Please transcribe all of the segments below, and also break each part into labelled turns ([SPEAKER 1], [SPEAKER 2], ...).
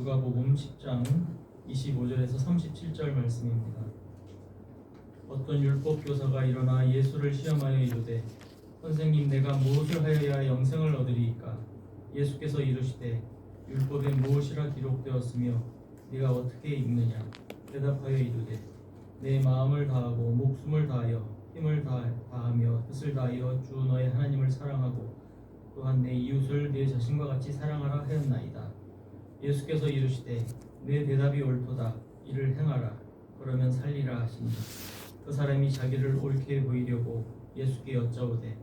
[SPEAKER 1] 누가복음 10장 25절에서 37절 말씀입니다. 어떤 율법 교사가 일어나 예수를 시험하여 이르되 선생님, 내가 무엇을 하여야 영생을 얻으리이까? 예수께서 이르시되 율법에 무엇이라 기록되었으며 네가 어떻게 읽느냐? 대답하여 이르되 내 마음을 다하고 목숨을 다하여 힘을 다하며 뜻을 다하여 주 너의 하나님을 사랑하고 또한 내 이웃을 내 자신과 같이 사랑하라 하였나이다. 예수께서 이르시되 내 대답이 옳도다. 이를 행하라. 그러면 살리라 하시니 그 사람이 자기를 옳게 보이려고 예수께 여짜오되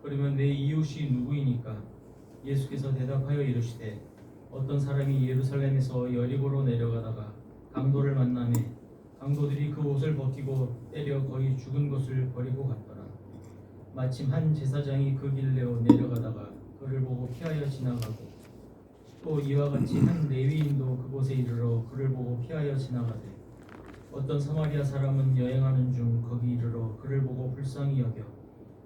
[SPEAKER 1] 그러면 내 이웃이 누구이니까? 예수께서 대답하여 이르시되 어떤 사람이 예루살렘에서 여리고로 내려가다가 강도를 만나매 강도들이 그 옷을 벗기고 때려 거의 죽은 것을 버리고 갔더라. 마침 한 제사장이 그 길로 내려가다가 그를 보고 피하여 지나가고 또 이와 같이 한 레위인도 그곳에 이르러 그를 보고 피하여 지나가되 어떤 사마리아 사람은 여행하는 중 거기 이르러 그를 보고 불쌍히 여겨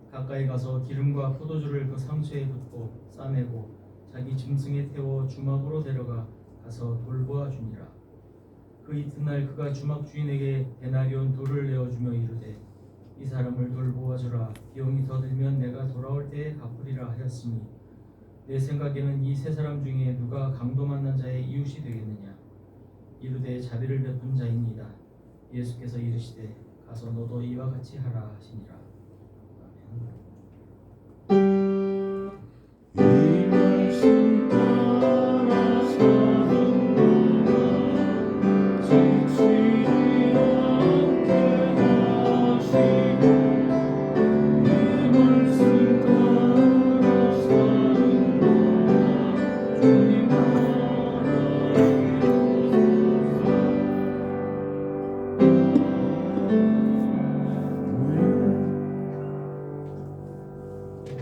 [SPEAKER 1] 가까이 가서 기름과 포도주를 그 상처에 붓고 싸매고 자기 짐승에 태워 주막으로 데려가 가서 돌보아 주니라. 그 이튿날 그가 주막 주인에게 데나리온 돌을 내어주며 이르되 이 사람을 돌보아 주라. 비용이 더 들면 내가 돌아올 때에 갚으리라 하였으니 내 생각에는 이 세 사람 중에 누가 강도 만난 자의 이웃이 되겠느냐? 이르되 자비를 베푼 자입니다. 예수께서 이르시되 가서 너도 이와 같이 하라 하시니라.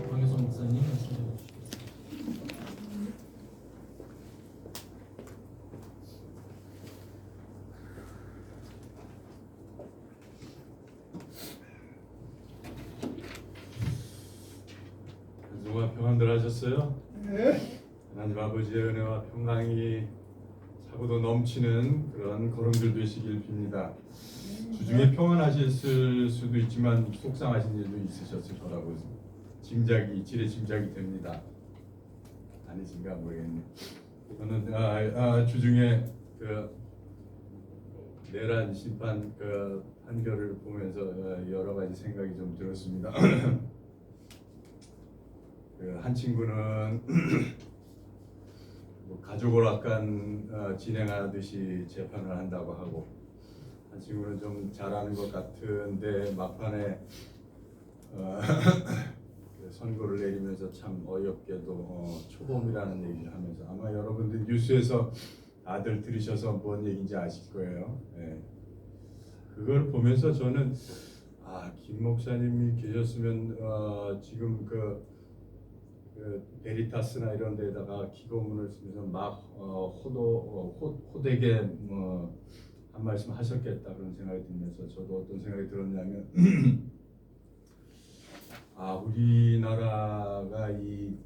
[SPEAKER 1] 박유성 목사님 말씀해 주시겠습니다.
[SPEAKER 2] 누가 평안들 하셨어요?
[SPEAKER 3] 네.
[SPEAKER 2] 하나님 아버지의 은혜와 평강이 차고도 넘치는 그런 걸음들 되시길 빕니다. 주중에 평안하실 수도 있지만 속상하신 일도 있으셨을 거라고 지레 짐작이 됩니다. 아니신가 모르겠네. 저는 주중에 그 내란 심판 그 판결을 보면서 여러 가지 생각이 좀 들었습니다. 한 친구는 뭐 가족 오락관 진행하듯이 재판을 한다고 하고, 한 친구는 좀 잘하는 것 같은데 막판에 그 선고를 내리면서 참 어이없게도 초범이라는 얘기를 하면서, 아마 여러분들 뉴스에서 다들 들으셔서 뭔 얘기인지 아실 거예요. 네. 그걸 보면서 저는 김 목사님이 계셨으면 지금 그 베리타스나 이런 데다가 기고문을 쓰면서 막 호되게 한 말씀 하셨겠다 그런 생각이 들면서, 저도 어떤 생각이 들었냐면 우리나라가 이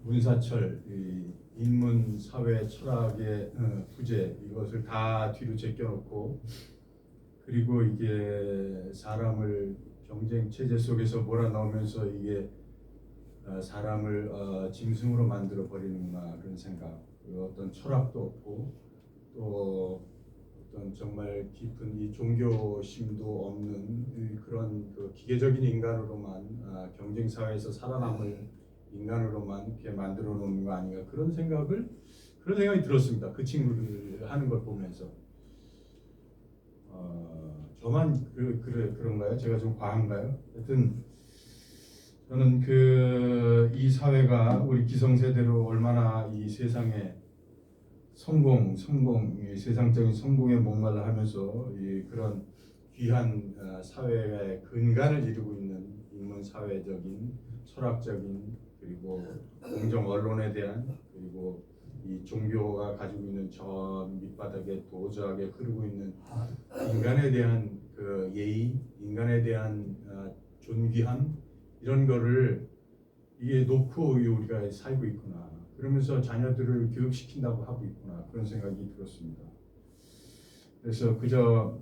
[SPEAKER 2] 문사철, 이 인문 사회 철학의 부재, 이것을 다 뒤로 제껴놓고, 그리고 이게 사람을 경쟁 체제 속에서 몰아넣으면서 이게 사람을 짐승으로 만들어 버리는구나 그런 생각. 어떤 철학도 없고 또 어떤 정말 깊은 이 종교심도 없는 그런 그 기계적인 인간으로만 경쟁 사회에서 살아남을 인간으로만 이렇게 만들어 놓는 거 아닌가, 그런 생각이 들었습니다. 그 친구들 하는 걸 보면서. 저만 그런가요? 제가 좀 과한가요? 하여튼 저는 이 사회가 우리 기성세대로 얼마나 이 세상에 이 세상적인 성공에 목말라 하면서 이 그런 귀한 사회의 근간을 이루고 있는 인문 사회적인, 철학적인, 그리고 공정 언론에 대한, 그리고 이 종교가 가지고 있는 저 밑바닥에 도저하게 흐르고 있는 인간에 대한 그 예의, 인간에 대한 존귀함, 이런 거를 이게 놓고 우리가 살고 있구나. 그러면서 자녀들을 교육시킨다고 하고 있구나 그런 생각이 들었습니다. 그래서 그저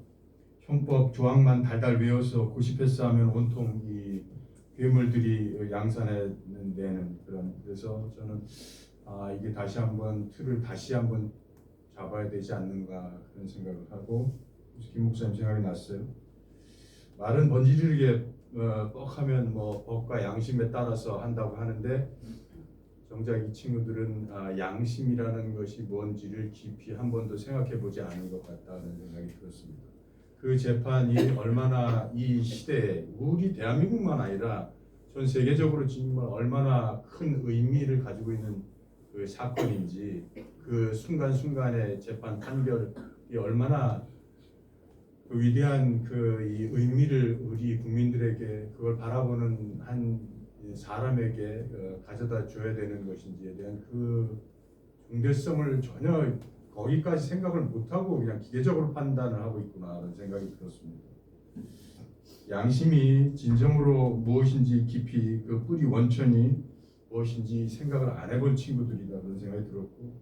[SPEAKER 2] 형법 조항만 달달 외워서 고시패스 하면 온통 이 괴물들이 양산되는 그런 그래서 저는 이게 다시 한번 틀을 다시 한번 잡아야 되지 않는가 그런 생각을 하고 김 목사님 생각이 났어요. 말은 번지르게 뻑하면 뭐 법과 양심에 따라서 한다고 하는데 정작 이 친구들은 양심이라는 것이 뭔지를 깊이 한 번도 생각해 보지 않은 것 같다는 생각이 들었습니다. 그 재판이 얼마나 이 시대에 우리 대한민국만 아니라 전 세계적으로 정말 얼마나 큰 의미를 가지고 있는 그 사건인지 그 순간순간의 재판 판결이 얼마나 그 위대한 그 이 의미를 우리 국민들에게 그걸 바라보는 한 사람에게 가져다 줘야 되는 것인지에 대한 그 중대성을 전혀 거기까지 생각을 못하고 그냥 기계적으로 판단을 하고 있구나라는 생각이 들었습니다. 양심이 진정으로 무엇인지 깊이 그 뿌리 원천이 무엇인지 생각을 안 해본 친구들이다 그런 생각이 들었고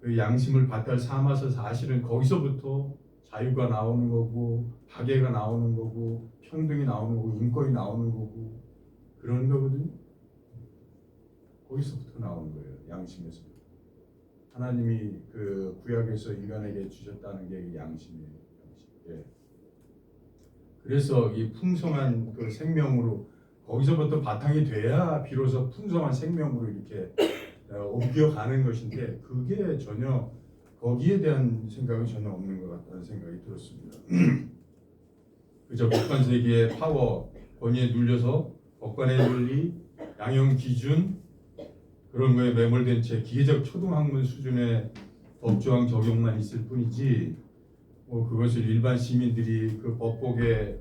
[SPEAKER 2] 그 양심을 바탕 삼아서 사실은 거기서부터 자유가 나오는 거고 박애가 나오는 거고 평등이 나오는 거고 인권이 나오는 거고 그런 거거든요. 거기서부터 나오는 거예요. 양심에서. 하나님이 그 구약에서 인간에게 주셨다는 게 양심이에요. 양심. 예. 그래서 이 풍성한 그 생명으로 거기서부터 바탕이 돼야 비로소 풍성한 생명으로 이렇게 옮겨가는 것인데 그게 전혀 거기에 대한 생각이 전혀 없는 것 같다는 생각이 들었습니다. 그저 법관 세계의 파워, 권위에 눌려서 법관의 논리, 양형 기준 그런 거에 매몰된 채 기계적 초등학문 수준의 법조항 적용만 있을 뿐이지 그것을 일반 시민들이 그 법복의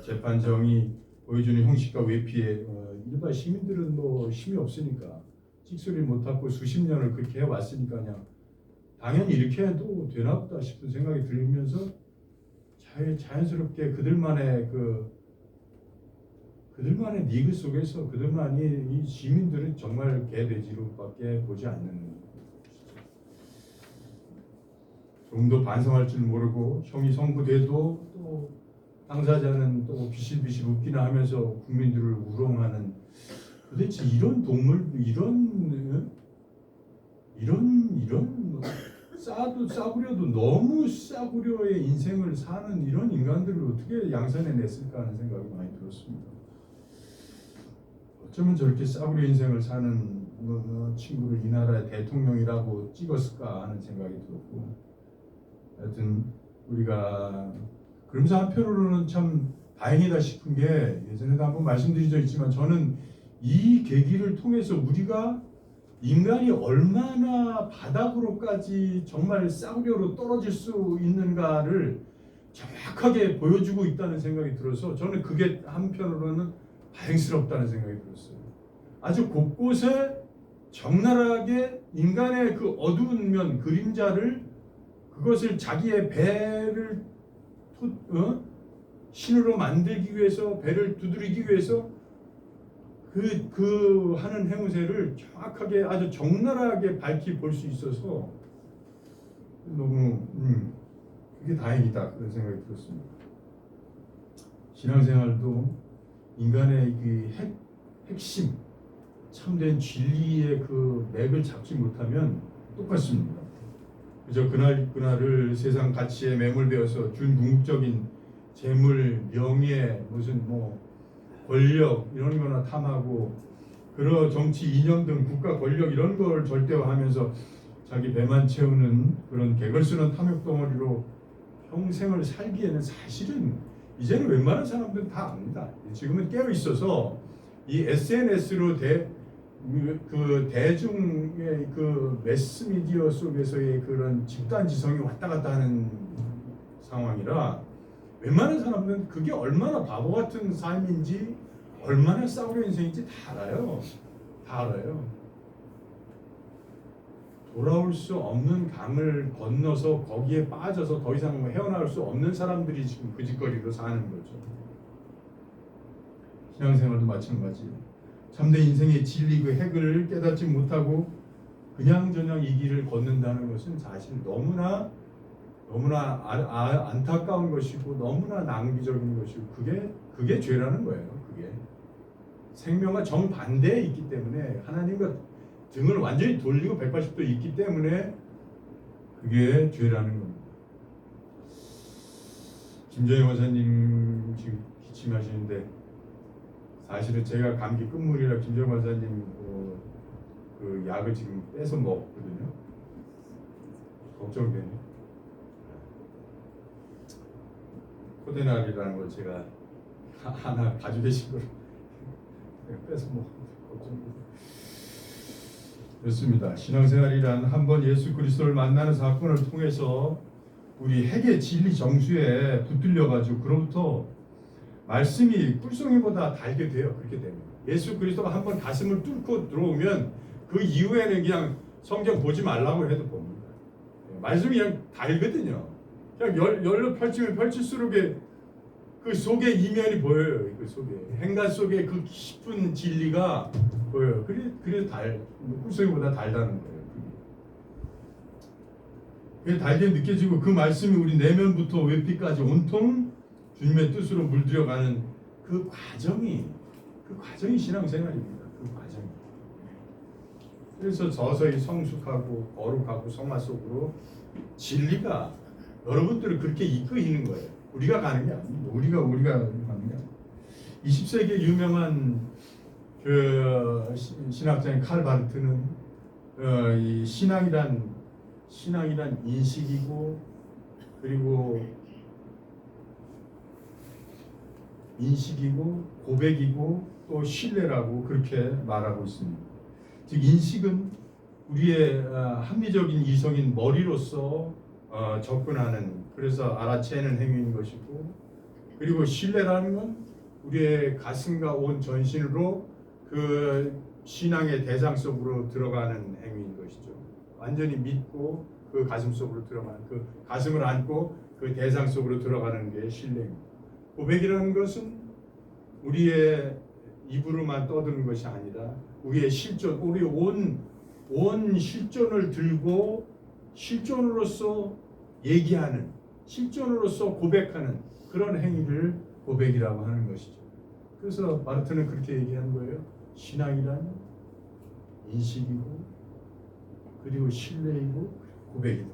[SPEAKER 2] 재판정이 보여주는 형식과 외피에 일반 시민들은 뭐 힘이 없으니까 찍소리 못하고 수십 년을 그렇게 해왔으니까 그냥 당연히 이렇게 해도 되나 보다 싶은 생각이 들면서 자연스럽게 그들만의 리그 속에서 그들만이 이 시민들은 정말 개돼지로밖에 보지 않는 좀더 반성할 줄 모르고 형이 선고돼도 또 당사자는 또 비실비실 웃기나 하면서 국민들을 우롱하는 도대체 이런 동물 이런 싸구려도 너무 싸구려의 인생을 사는 이런 인간들을 어떻게 양산해냈을까 하는 생각이 많이 들었습니다. 어쩌면 저렇게 싸구려 인생을 사는 친구를 이 나라의 대통령이라고 찍었을까 하는 생각이 들었고 하여튼 우리가 그러면서 한편으로는 참 다행이다 싶은 게 예전에도 한번 말씀드린 적 있지만 저는 이 계기를 통해서 우리가 인간이 얼마나 바닥으로까지 정말 싸구려로 떨어질 수 있는가를 정확하게 보여주고 있다는 생각이 들어서 저는 그게 한편으로는 다행스럽다는 생각이 들었어요. 아주 곳곳에 적나라하게 인간의 그 어두운 면, 그림자를 그것을 자기의 배를 신으로 만들기 위해서 배를 두드리기 위해서 그 하는 행세를 정확하게 아주 적나라하게 밝히 볼 수 있어서 너무 그게 다행이다 그런 생각이 들었습니다. 신앙생활도 인간의 그 핵심 참된 진리의 그 맥을 잡지 못하면 똑같습니다. 그저 그날을 세상 가치에 매몰되어서 준궁극적인 재물, 명예, 무슨 뭐 권력 이런 거나 탐하고 그런 정치 이념 등 국가 권력 이런 걸 절대화하면서 자기 배만 채우는 그런 개걸스런 탐욕 덩어리로 평생을 살기에는 사실은 이제는 웬만한 사람들은 다 압니다. 지금은 깨어 있어서 이 SNS로 대중의 그 매스미디어 속에서의 그런 집단지성이 왔다 갔다 하는 상황이라 웬만한 사람들은 그게 얼마나 바보 같은 삶인지 얼마나 싸구려 인생인지 다 알아요. 다 알아요. 돌아올 수 없는 강을 건너서 거기에 빠져서 더 이상 헤어나올 수 없는 사람들이 지금 그 짓거리로 사는 거죠. 신앙생활도 마찬가지예요. 참된 인생의 진리 그 핵을 깨닫지 못하고 그냥저냥 이 길을 걷는다는 것은 사실 너무나 안타까운 것이고 너무나 낭비적인 것이고 그게 죄라는 거예요. 그게 생명과 정반대에 있기 때문에 하나님과 등을 완전히 돌리고 180도 있기 때문에 그게 죄라는 겁니다. 김정희 원사님 지금 기침하시는데 사실은 제가 감기 끝물이라 김정희 원사님 그 약을 지금 뺏어 먹거든요. 걱정되네. 코데날이라는 걸 제가 하나 가지고 계신 걸 뺏어 먹고 걱정돼요. 그렇습니다. 신앙생활이란 한번 예수 그리스도를 만나는 사건을 통해서 우리 핵의 진리 정수에 붙들려 가지고 그로부터 말씀이 꿀송이보다 달게 돼요. 그렇게 되면 예수 그리스도가 한번 가슴을 뚫고 들어오면 그 이후에는 그냥 성경 보지 말라고 해도 봅니다. 말씀이 그냥 달거든요. 그냥 열로 펼치면 펼칠수록 그 속에 이면이 보여요. 그 속에 행간 속에 그 깊은 진리가 보여요. 그래서 꿀송이보다 달다는 거예요. 그게 달게 느껴지고 그 말씀이 우리 내면부터 외피까지 온통 주님의 뜻으로 물들여가는 그 과정이 신앙생활입니다. 그 과정이. 그래서 서서히 성숙하고 거룩하고 성화 속으로 진리가 여러분들을 그렇게 이끄이는 거예요. 우리가 가는 게 아닙니다. 우리가 가는 게 아닙니다. 20세기의 유명한 그 신학자인 칼 바르트는 이 신앙이란 인식이고 고백이고 또 신뢰라고 그렇게 말하고 있습니다. 즉 인식은 우리의 합리적인 이성인 머리로서 접근하는, 그래서 알아채는 행위인 것이고, 그리고 신뢰라는 건 우리의 가슴과 온 전신으로 그 신앙의 대상 속으로 들어가는 행위인 것이죠. 완전히 믿고 그 가슴 속으로 들어가는, 그 가슴을 안고 그 대상 속으로 들어가는 게 신뢰입니다. 고백이라는 것은 우리의 입으로만 떠드는 것이 아니라 우리의 실존, 우리 온 실존을 들고 실존으로서 얘기하는, 실존으로서 고백하는 그런 행위를 고백이라고 하는 것이죠. 그래서 바르트는 그렇게 얘기하는 거예요. 신앙이란 인식이고 그리고 신뢰이고 고백이다.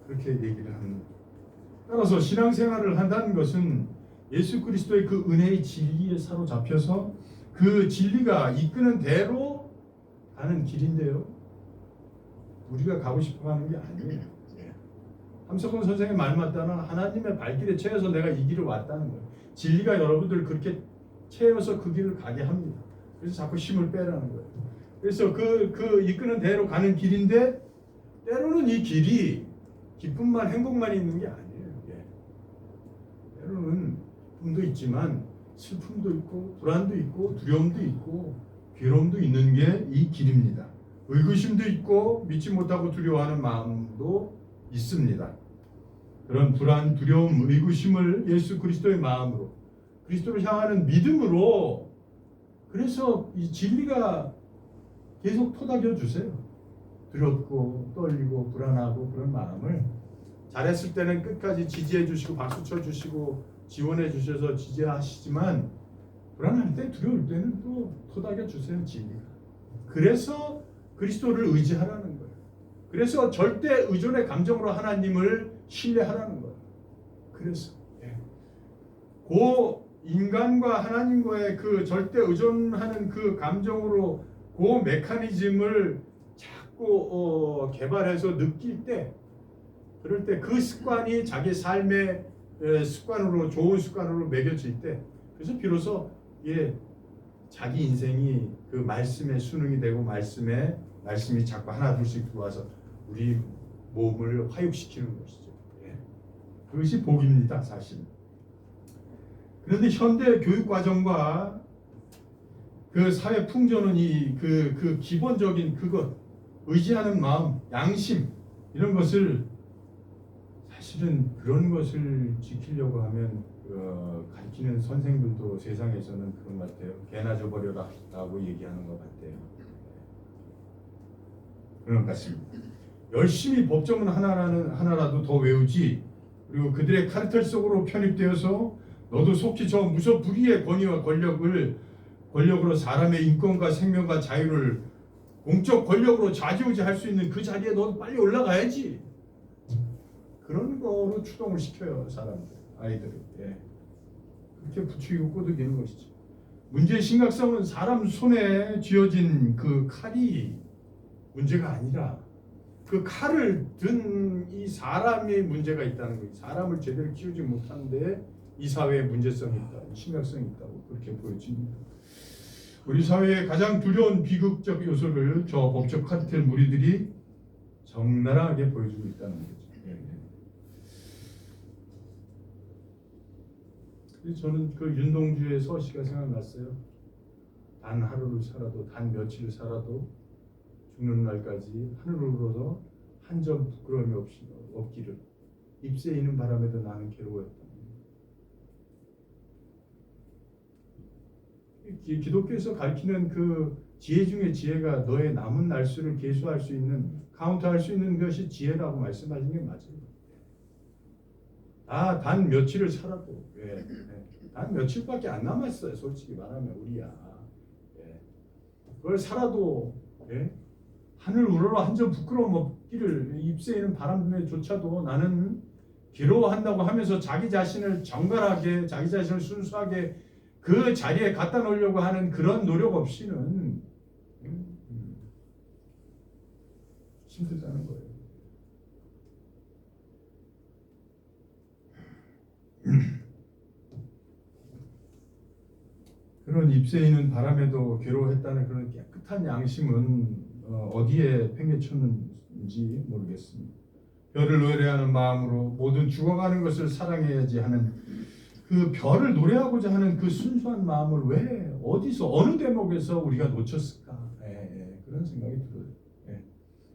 [SPEAKER 2] 그렇게 얘기를 합니다. 따라서 신앙생활을 한다는 것은 예수 그리스도의 그 은혜의 진리에 사로잡혀서 그 진리가 이끄는 대로 가는 길인데요. 우리가 가고 싶어 하는 게 아니에요. 함석헌 선생의 말 맞다나 하나님의 발길에 채워서 내가 이 길을 왔다는 거예요. 진리가 여러분들을 그렇게 채워서 그 길을 가게 합니다. 그래서 자꾸 힘을 빼라는 거예요. 그래서 그 이끄는 대로 가는 길인데 때로는 이 길이 기쁨만 행복만 있는 게 아니에요. 때로는 기쁨도 있지만 슬픔도 있고 불안도 있고 두려움도 있고 괴로움도 있는 게 이 길입니다. 의구심도 있고 믿지 못하고 두려워하는 마음도 있습니다. 그런 불안, 두려움, 의구심을 예수 그리스도의 마음으로, 그리스도를 향하는 믿음으로, 그래서 이 진리가 계속 토닥여 주세요. 두렵고 떨리고 불안하고 그런 마음을 잘했을 때는 끝까지 지지해 주시고 박수 쳐 주시고 지원해 주셔서 지지하시지만 불안할 때, 두려울 때는 또 토닥여 주세요. 진리가. 그래서 그리스도를 의지하라는 거예요. 그래서 절대 의존의 감정으로 하나님을 신뢰하라는 거예요. 그래서 그 인간과 하나님과의 그 절대 의존하는 그 감정으로 그 메커니즘을 자꾸 개발해서 느낄 때, 그럴 때 그 습관이 자기 삶의 습관으로, 좋은 습관으로 매겨질 때, 그래서 비로소 자기 인생이 그 말씀의 순응이 되고 말씀이 자꾸 하나 둘씩 들어와서 우리 몸을 화육시키는 것이죠. 그것이 복입니다, 사실. 그런데 현대 교육 과정과 그 사회 풍조는 그 기본적인 그것, 의지하는 마음, 양심, 이런 것을 사실은 그런 것을 지키려고 하면 가르치는 선생들도 세상에서는 그런 것 같아요. 개나 줘버려라 라고 얘기하는 것 같아요. 그런 것 같습니다. 열심히 법정은 하나라도 더 외우지. 그리고 그들의 카르텔 속으로 편입되어서 너도 속히 저 무소불위의 권위와 권력으로 사람의 인권과 생명과 자유를 공적 권력으로 좌지우지할 수 있는 그 자리에 너도 빨리 올라가야지. 그런 거로 추동을 시켜요, 사람들, 아이들을. 예. 그렇게 부추기고 꼬드기는 것이죠. 문제의 심각성은 사람 손에 쥐어진 그 칼이 문제가 아니라 그 칼을 든 이 사람이 문제가 있다는 거예요. 사람을 제대로 키우지 못하는데 이 사회에 문제성이 있다, 심각성이 있다고 그렇게 보여집니다. 우리 사회의 가장 두려운 비극적 요소를 저 법적 카르텔 무리들이 적나라하게 보여주고 있다는 거죠. 저는 그 윤동주의 서시가 생각났어요. 단 하루를 살아도, 단 며칠을 살아도 죽는 날까지 하늘로부터 한 점 부끄러움이 없기를. 잎새 이는 바람에도 나는 괴로웠다. 기독교에서 가르치는 그 지혜 중에 지혜가 너의 남은 날수를 계수할 수 있는, 카운트할 수 있는 것이 지혜라고 말씀하신 게 맞아요. 단 며칠을 살아도, 단 며칠밖에 안 남았어요. 솔직히 말하면 우리야. 그걸 살아도 하늘 우러러 한 점 부끄러움 없기를. 잎새이는 바람에조차도 나는 괴로워한다고 하면서 자기 자신을 정갈하게, 자기 자신을 순수하게 그 자리에 갖다 놓으려고 하는 그런 노력 없이는 힘들다는 거예요. 그런 잎새이는 바람에도 괴로워했다는 그런 깨끗한 양심은 어디에 팽개쳤는지 모르겠습니다. 별을 노래하는 마음으로 모든 죽어가는 것을 사랑해야지 하는 그 별을 노래하고자 하는 그 순수한 마음을 왜 어디서 어느 대목에서 우리가 놓쳤을까? 그런 생각이 들어요.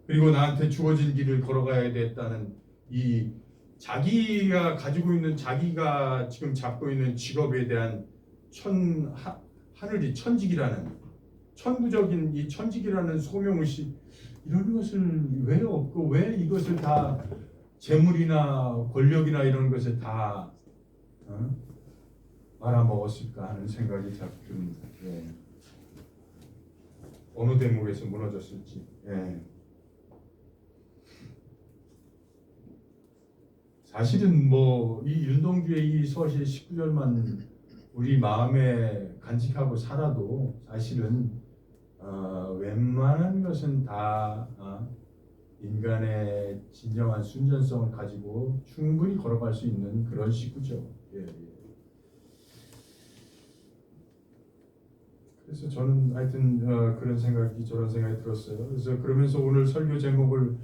[SPEAKER 2] 그리고 나한테 주어진 길을 걸어가야 됐다는 이 자기가 가지고 있는, 자기가 지금 잡고 있는 직업에 대한 하늘이 천직이라는, 천부적인 이 천직이라는 소명의식, 이런 것을 왜 없고 왜 이것을 다 재물이나 권력이나 이런 것을 다 말아먹었을까 하는 생각이 자꾸 듭니다. 어느 대목에서 무너졌을지. 사실은 이 윤동주의 이 서시 19절만 우리 마음에 간직하고 살아도 사실은 웬만한 것은 다 인간의 진정한 순전성을 가지고 충분히 걸어갈 수 있는 그런 식구죠. 그래서 저는 하여튼 그런 생각이, 저런 생각이 들었어요. 그래서 그러면서 오늘 설교 제목을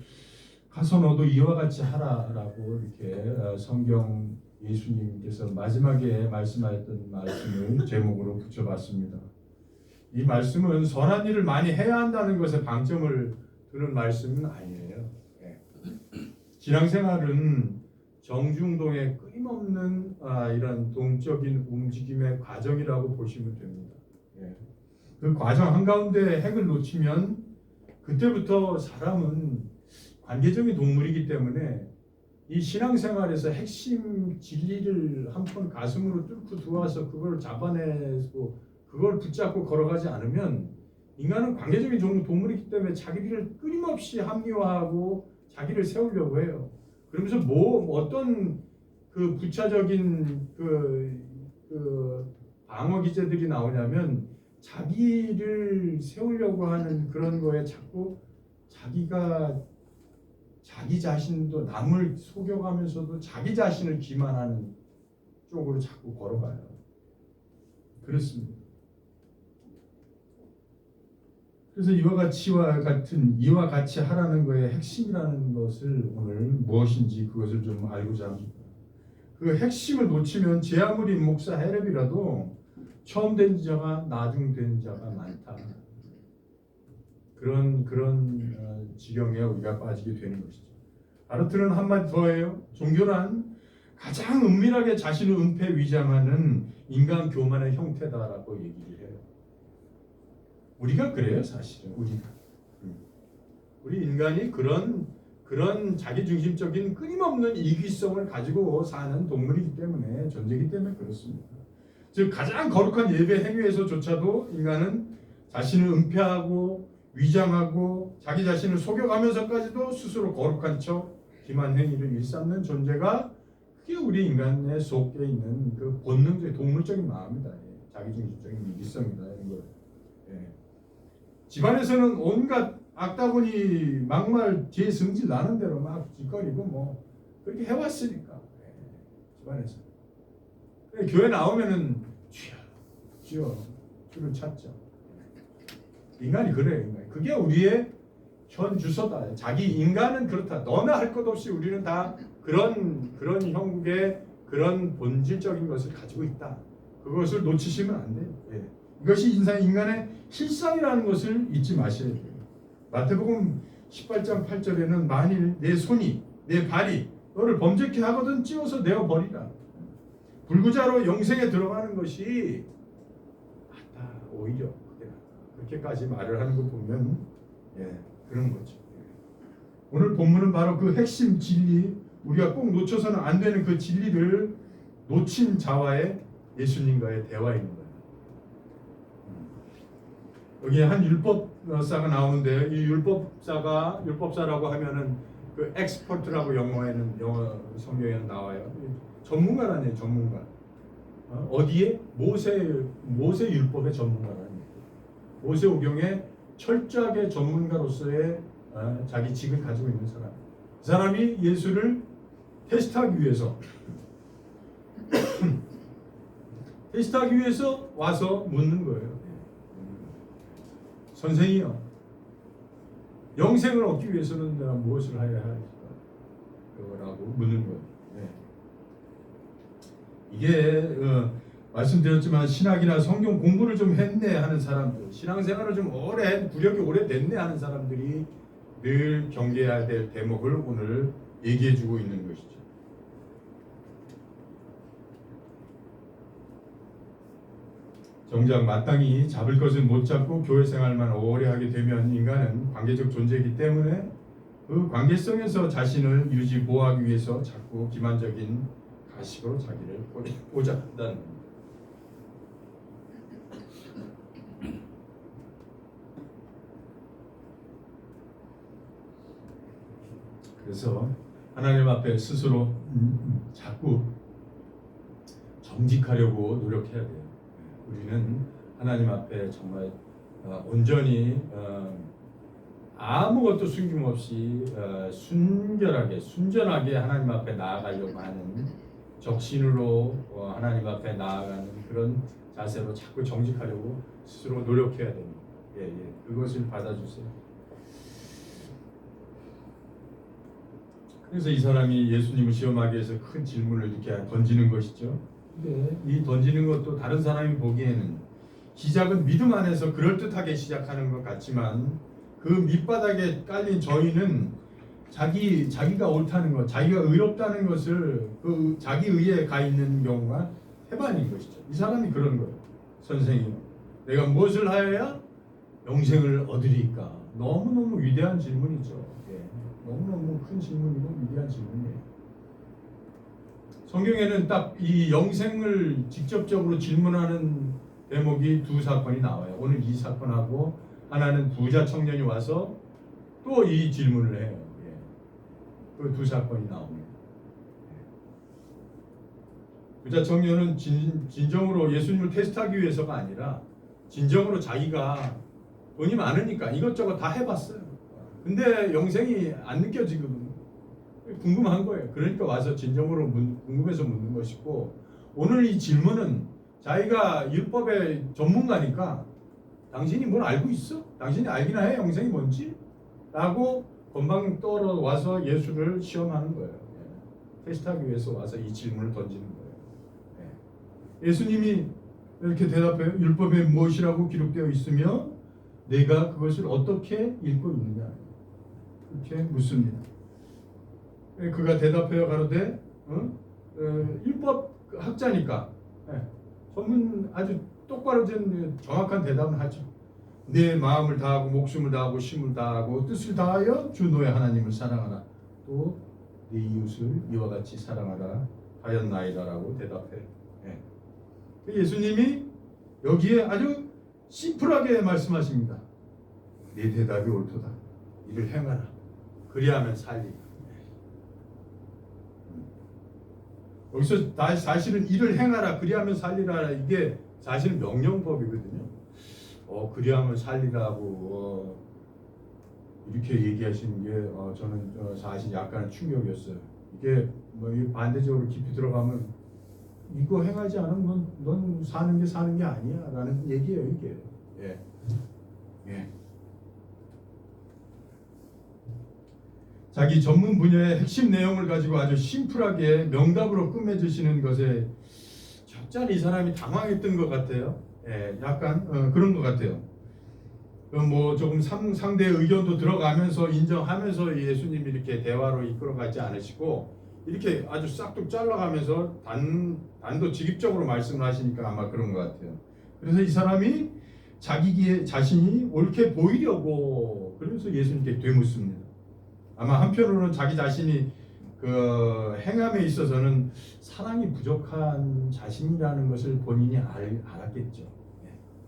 [SPEAKER 2] 가서 너도 이와 같이 하라라고 이렇게 성경 예수님께서 마지막에 말씀하셨던 말씀을 제목으로 붙여봤습니다. 이 말씀은 선한 일을 많이 해야 한다는 것에 방점을 두는 말씀은 아니에요. 신앙생활은 정중동의 끊임없는 이런 동적인 움직임의 과정이라고 보시면 됩니다. 그 과정 한가운데 핵을 놓치면 그때부터 사람은 관계적인 동물이기 때문에 이 신앙생활에서 핵심 진리를 한번 가슴으로 뚫고 들어와서 그걸 잡아내고 그걸 붙잡고 걸어가지 않으면 인간은 관계적인 동물이기 때문에 자기를 끊임없이 합리화하고 자기를 세우려고 해요. 그러면서 어떤 그 부차적인 그 방어 기제들이 나오냐면 자기를 세우려고 하는 그런 거에 자꾸 자기 자신도 남을 속여가면서도 자기 자신을 기만하는 쪽으로 자꾸 걸어가요. 그렇습니다. 그래서 이와 같이 하라는 거의 핵심이라는 것을 오늘 무엇인지 그것을 좀 알고자 합니다. 그 핵심을 놓치면 제 아무리 목사 헤렙이라도 처음 된 자가 나중 된 자가 많다. 그런 지경에 우리가 빠지게 되는 것이죠. 아르트는 한마디 더해요. 종교란 가장 은밀하게 자신을 은폐위장하는 인간 교만의 형태다라고 얘기를 해요. 우리가 그래요, 사실은. 우리가 우리 인간이 그런 자기중심적인 끊임없는 이기성을 가지고 사는 동물이기 때문에, 존재이기 때문에 그렇습니다. 즉 가장 거룩한 예배 행위에서조차도 인간은 자신을 은폐하고 위장하고 자기 자신을 속여가면서까지도 스스로 거룩한 척 기만 행위를 일삼는 존재가, 그게 우리 인간의 속에 있는 그 본능적 동물적인 마음이다. 자기중심적인 이기성이다. 이런 걸. 집안에서는 온갖 악다구니 막말 제 성질 나는 대로 막 짓거리고 뭐 그렇게 해왔으니까. 집안에서. 교회 나오면은 쥐어 줄을 찾죠. 인간이 그래요. 인간이. 그게 우리의 현 주소다. 자기 인간은 그렇다. 너나 할 것 없이 우리는 다 그런 형국의 그런 본질적인 것을 가지고 있다. 그것을 놓치시면 안 돼요. 이것이 인간의 실상이라는 것을 잊지 마셔야 돼요. 마태복음 18장 8절에는 만일 내 손이 내 발이 너를 범죄케 하거든 찌어서 내어 버리라. 불구자로 영생에 들어가는 것이 낫다. 오히려 그렇게까지 말을 하는 거 보면 그런 거죠. 오늘 본문은 바로 그 핵심 진리, 우리가 꼭 놓쳐서는 안 되는 그 진리를 놓친 자와의 예수님과의 대화인 거예요. 여기 한 율법사가 나오는데, 이 율법사라고 하면은 그 엑스퍼트라고 영어 성경에는 나와요. 전문가라는 얘기예요. 전문가. 어디에? 모세 율법의 전문가라는 얘기예요. 모세 오경의 철저하게 전문가로서의 자기 직을 가지고 있는 사람. 그 사람이 예수를 테스트하기 위해서 와서 묻는 거예요. 선생이요, 영생을 얻기 위해서는 내가 무엇을 해야 할까? 라고 묻는 거예요. 이게 말씀드렸지만 신학이나 성경 공부를 좀 했네 하는 사람들, 신앙생활을 좀 구력이 오래됐네 하는 사람들이 늘 경계해야 될 대목을 오늘 얘기해주고 있는 것이죠. 정작 마땅히 잡을 것을 못 잡고 교회 생활만 오래 하게 되면 인간은 관계적 존재이기 때문에 그 관계성에서 자신을 유지 보호하기 위해서 자꾸 기만적인 가식으로 자기를 보장한다는 겁니다. 그래서 하나님 앞에 스스로 자꾸 정직하려고 노력해야 돼요. 우리는 하나님 앞에 정말 온전히 아무것도 숨김없이 순전하게 하나님 앞에 나아가려고 하는 적신으로 하나님 앞에 나아가는 그런 자세로 자꾸 정직하려고 스스로 노력해야 됩니다. 그것을 받아주세요. 그래서 이 사람이 예수님을 시험하기 위해서 큰 질문을 이렇게 던지는 것이죠. 근데 이 던지는 것도 다른 사람이 보기에는 시작은 믿음 안에서 그럴듯하게 시작하는 것 같지만 그 밑바닥에 깔린 저희는 자기가 옳다는 것, 자기가 의롭다는 것을 그 자기 의에 가 있는 경우가 태반인 것이죠. 이 사람이 그런 거예요. 선생님, 내가 무엇을 하여야 영생을 얻으리까? 너무너무 위대한 질문이죠. 너무너무 큰 질문이고 위대한 질문이에요. 성경에는 딱 이 영생을 직접적으로 질문하는 대목이 두 사건이 나와요. 오늘 이 사건하고 하나는 부자 청년이 와서 또 이 질문을 해요. 그 두 사건이 나옵니다. 부자 청년은 진정으로 예수님을 테스트하기 위해서가 아니라 진정으로 자기가 돈이 많으니까 이것저것 다 해봤어요. 근데 영생이 안 느껴지거든요. 궁금한 거예요. 그러니까 와서 진정으로 궁금해서 묻는 것이고, 오늘 이 질문은 자기가 율법의 전문가니까 당신이 뭘 알고 있어? 당신이 알기나 해? 영생이 뭔지? 라고 건방 떠러 와서 예수를 시험하는 거예요. 테스트하기 위해서 와서 이 질문을 던지는 거예요. 예수님이 이렇게 대답해요. 율법에 무엇이라고 기록되어 있으며 내가 그것을 어떻게 읽고 있느냐? 그렇게 묻습니다. 그가 대답해요. 가로되 율법 학자니까 전문 아주 똑바로 된 정확한 대답을 하죠. 내 마음을 다하고 목숨을 다하고 힘을 다하고 뜻을 다하여 주 너의 하나님을 사랑하라. 또 네 이웃을 이와 같이 사랑하라 하였나이다라고 대답해. 예. 예수님이 여기에 아주 심플하게 말씀하십니다. 네 대답이 옳도다. 이를 행하라. 그리하면 살리라. 여기서 사실은 이를 행하라. 그리하면 살리라. 이게 사실은 명령법이거든요. 그리하면 살리라고 이렇게 얘기하시는 게 저는 사실 약간 충격이었어요. 이게 뭐 반대적으로 깊이 들어가면 이거 행하지 않으면 넌 사는 게 아니야라는 얘기예요, 이게. 예. 예. 자기 전문 분야의 핵심 내용을 가지고 아주 심플하게 명답으로 끝맺으시는 것에 적잖이 이 사람이 당황했던 것 같아요. 예, 약간 그런 것 같아요. 뭐 조금 상대의 의견도 들어가면서 인정하면서 예수님이 이렇게 대화로 이끌어가지 않으시고 이렇게 아주 싹둑 잘라가면서 단도직입적으로 말씀을 하시니까 아마 그런 것 같아요. 그래서 이 사람이 자기 자신이 옳게 보이려고 그래서 예수님께 되묻습니다. 아마 한편으로는 자기 자신이 그 행함에 있어서는 사랑이 부족한 자신이라는 것을 본인이 알았겠죠.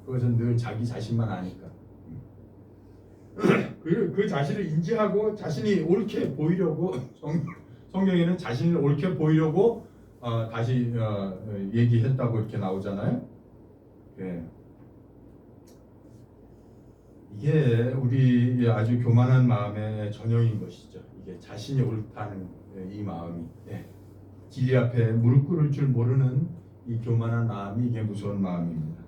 [SPEAKER 2] 그것은 늘 자기 자신만 아니까. 그 자신을 인지하고 자신이 옳게 보이려고 성경에는 자신을 옳게 보이려고 다시 얘기했다고 이렇게 나오잖아요. 예. 이게 우리 아주 교만한 마음의 전형인 것이죠. 이게 자신이 옳다는 이 마음이 진리 앞에 무릎 꿇을 줄 모르는 이 교만한 마음이 이게 무서운 마음입니다.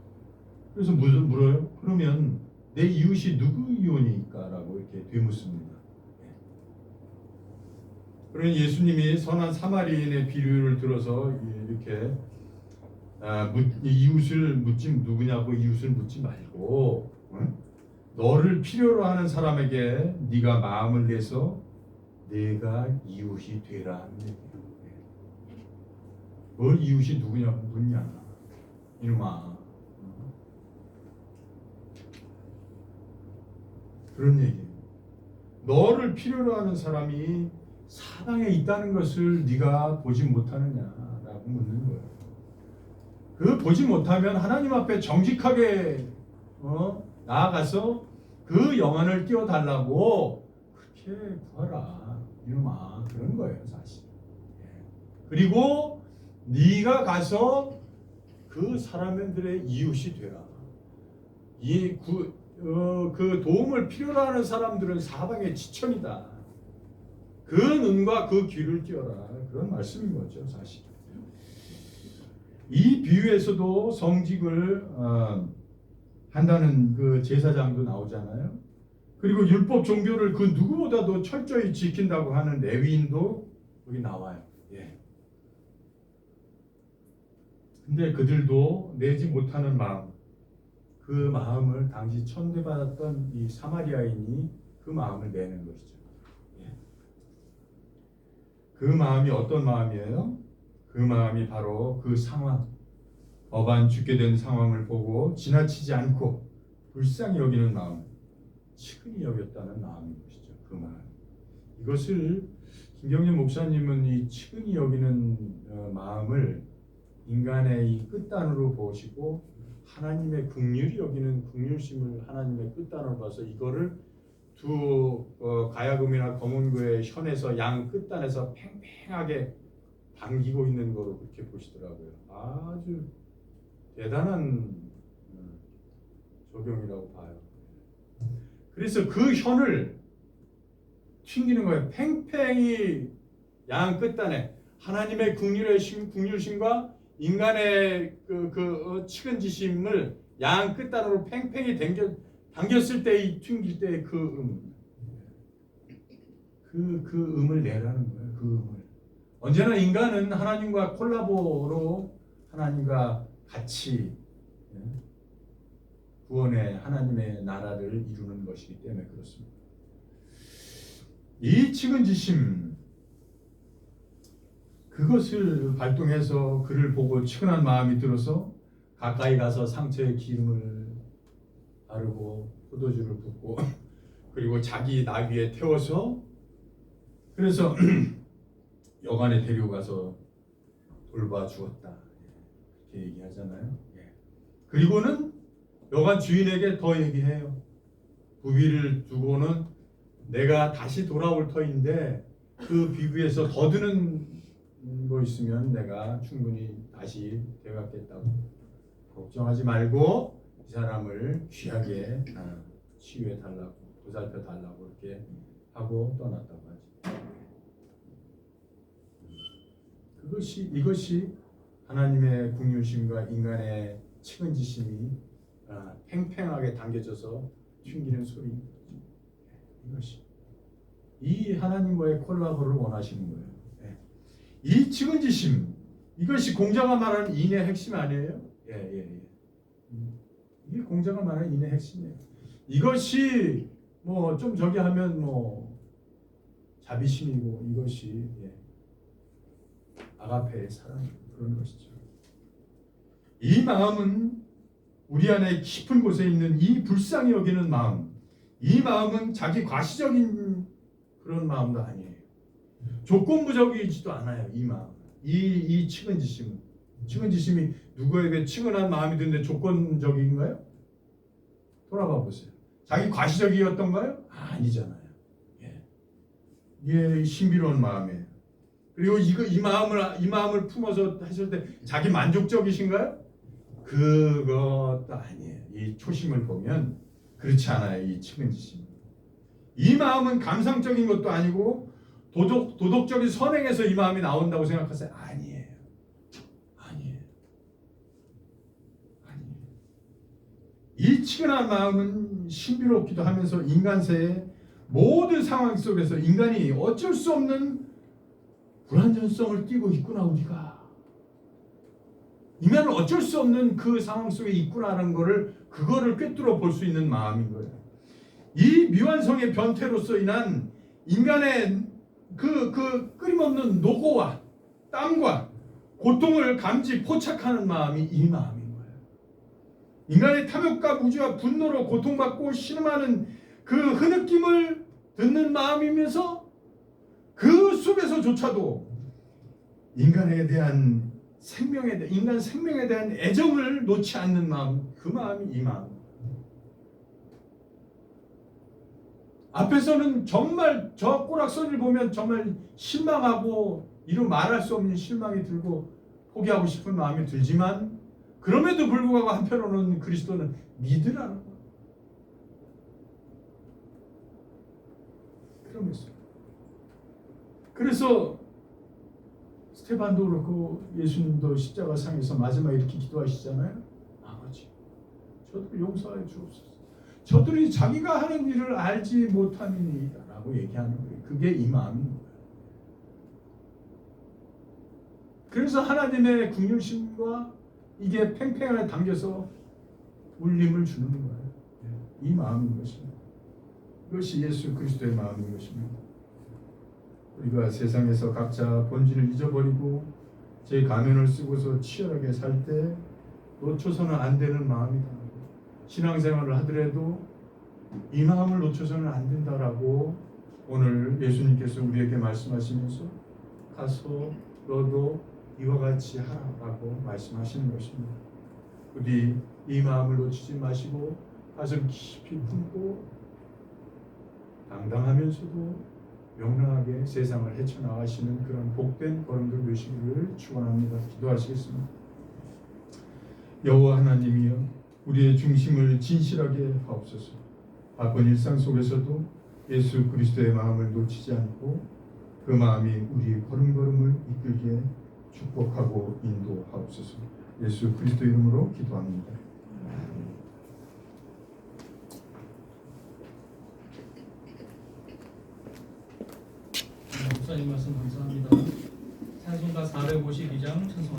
[SPEAKER 2] 그래서 물어요. 그러면 내 이웃이 누구 이웃이니까? 라고 이렇게 되묻습니다. 그러니 예수님이 선한 사마리인의 비유를 들어서 이렇게 이웃을 누구냐고 이웃을 묻지 말고 너를 필요로 하는 사람에게 네가 마음을 내서 내가 이웃이 되라 하는 얘기예요. 뭘 이웃이 누구냐고 묻냐 이놈아. 그런 얘기예요. 너를 필요로 하는 사람이 사방에 있다는 것을 네가 보지 못하느냐라고 묻는 거예요. 그 보지 못하면 하나님 앞에 정직하게 나아가서 그 영안을 띄워달라고 그렇게 구하라 이놈아. 그런 거예요 사실. 그리고 네가 가서 그 사람들의 이웃이 되라. 그 도움을 필요로 하는 사람들은 사방에 지천이다. 그 눈과 그 귀를 띄워라. 그런 말씀인 거죠 사실. 이 비유에서도 성직을 한다는 그 제사장도 나오잖아요. 그리고 율법 종교를 그 누구보다도 철저히 지킨다고 하는 레위인도 여기 나와요. 근데 그들도 내지 못하는 마음, 그 마음을 당시 천대받았던 이 사마리아인이 그 마음을 내는 것이죠. 그 마음이 어떤 마음이에요? 그 마음이 바로 그 상황, 법안 죽게 된 상황을 보고 지나치지 않고 불쌍히 여기는 마음, 측은히 여겼다는 마음인 것이죠. 그 마음. 이것을 김경림 목사님은 이 측은히 여기는 마음을 인간의 이 끝단으로 보시고 하나님의 긍휼히 여기는 긍휼심을 하나님의 끝단으로 봐서 이거를 두 가야금이나 검은고의 현에서 양 끝단에서 팽팽하게 당기고 있는 거로 그렇게 보시더라고요. 아주 대단한 적용이라고 봐요. 그래서 그 현을 튕기는 거예요. 팽팽히 양 끝단에 하나님의 긍휼심과 인간의 측은지심을 양 끝단으로 팽팽히 당겼을 때 이 튕길 때 그 음을 내라는 거예요. 그 음을. 언제나 인간은 하나님과 콜라보로 하나님과 같이 구원의 하나님의 나라를 이루는 것이기 때문에 그렇습니다. 이 측은지심 그것을 발동해서 그를 보고 측은한 마음이 들어서 가까이 가서 상처에 기름을 바르고 포도주를 붓고 그리고 자기 나귀에 태워서 그래서 여관에 데리고 가서 돌봐 주었다 이렇게 얘기하잖아요. 그리고는 여관 주인에게 더 얘기해요. 부비를 두고는 내가 다시 돌아올 터인데 그 비구에서 더 드는 거 있으면 내가 충분히 다시 되갚겠다고. 걱정하지 말고 이 사람을 귀하게 치유해 달라고 보살펴 달라고 이렇게 하고 떠났다고 하죠. 이것이 하나님의 긍휼심과 인간의 측은지심이 팽팽하게 당겨져서 튕기는 소리. 이것이 이 하나님과의 콜라보를 원하시는 거예요. 이 측은지심, 이것이 공자가 말하는 인의 핵심 아니에요? 이게 공자가 말하는 인의 핵심이에요. 이것이 뭐 좀 저기 하면 뭐 자비심이고 이것이 아가페의 사랑 그런 것이죠. 이 마음은 우리 안에 깊은 곳에 있는 이 불쌍히 여기는 마음, 이 마음은 자기 과시적인 그런 마음도 아니에요. 조건부적이지도 않아요. 이 마음, 이 측은지심이 누구에게 측은한 마음이 드는데 조건적인가요? 돌아봐 보세요. 자기 과시적이었던가요? 아니잖아요. 이게 신비로운 마음이에요. 그리고 이 마음을 품어서 하실 때 자기 만족적이신가요? 그것도 아니에요. 이 초심을 보면 그렇지 않아요. 이 측은지심. 이 마음은 감상적인 것도 아니고 도덕적인 선행에서 이 마음이 나온다고 생각하세요? 아니에요. 이 치근한 마음은 신비롭기도 하면서 인간세의 모든 상황 속에서 인간이 어쩔 수 없는 불완전성을 띠고 있구나. 우리가 인간은 어쩔 수 없는 그 상황 속에 있구나라는 그거를 꿰뚫어 볼 수 있는 마음인 거예요. 이 미완성의 변태로서 인한 인간의 그 끊임없는 노고와 땀과 고통을 포착하는 마음이 이 마음인 거예요. 인간의 탐욕과 무지와 분노로 고통받고 신음하는 그 흐느낌을 듣는 마음이면서 그 속에서조차도 인간에 대한 인간 생명에 대한 애정을 놓지 않는 마음, 그 마음이 이 마음. 앞에서는 정말 저 꼬락서리를 보면 정말 실망하고 이루 말할 수 없는 실망이 들고 포기하고 싶은 마음이 들지만 그럼에도 불구하고 한편으로는 그리스도는 믿으라는 거예요. 그러면서 그래서 스테반도 그렇고 예수님도 십자가상에서 마지막에 이렇게 기도하시잖아요. 아버지, 저들을 용서하여 주옵소서. 저들이 자기가 하는 일을 알지 못함이니이다 라고 얘기하는 거예요. 그게 이 마음인 거예요. 그래서 하나님의 긍휼심과 이게 팽팽하게 당겨서 울림을 주는 거예요. 이 마음인 것입니다. 이것이 예수 그리스도의 마음인 것입니다. 우리가 세상에서 각자 본질을 잊어버리고 제 가면을 쓰고서 치열하게 살 때 놓쳐서는 안 되는 마음이다. 신앙생활을 하더라도 이 마음을 놓쳐서는 안 된다라고 오늘 예수님께서 우리에게 말씀하시면서 가서 너도 이와 같이 하라고 말씀하시는 것입니다. 우리 이 마음을 놓치지 마시고 가슴 깊이 품고 당당하면서도 명랑하게 세상을 헤쳐나가시는 그런 복된 걸음들 되시기를 축원합니다. 기도하시겠습니다. 여호와 하나님이여, 우리의 중심을 진실하게 하옵소서. 바쁜 일상 속에서도 예수 그리스도의 마음을 놓치지 않고 그 마음이 우리 걸음걸음을 이끌게 축복하고 인도하옵소서. 예수 그리스도 이름으로 기도합니다.
[SPEAKER 1] 목사님 말씀 감사합니다. 찬송가 452장 찬송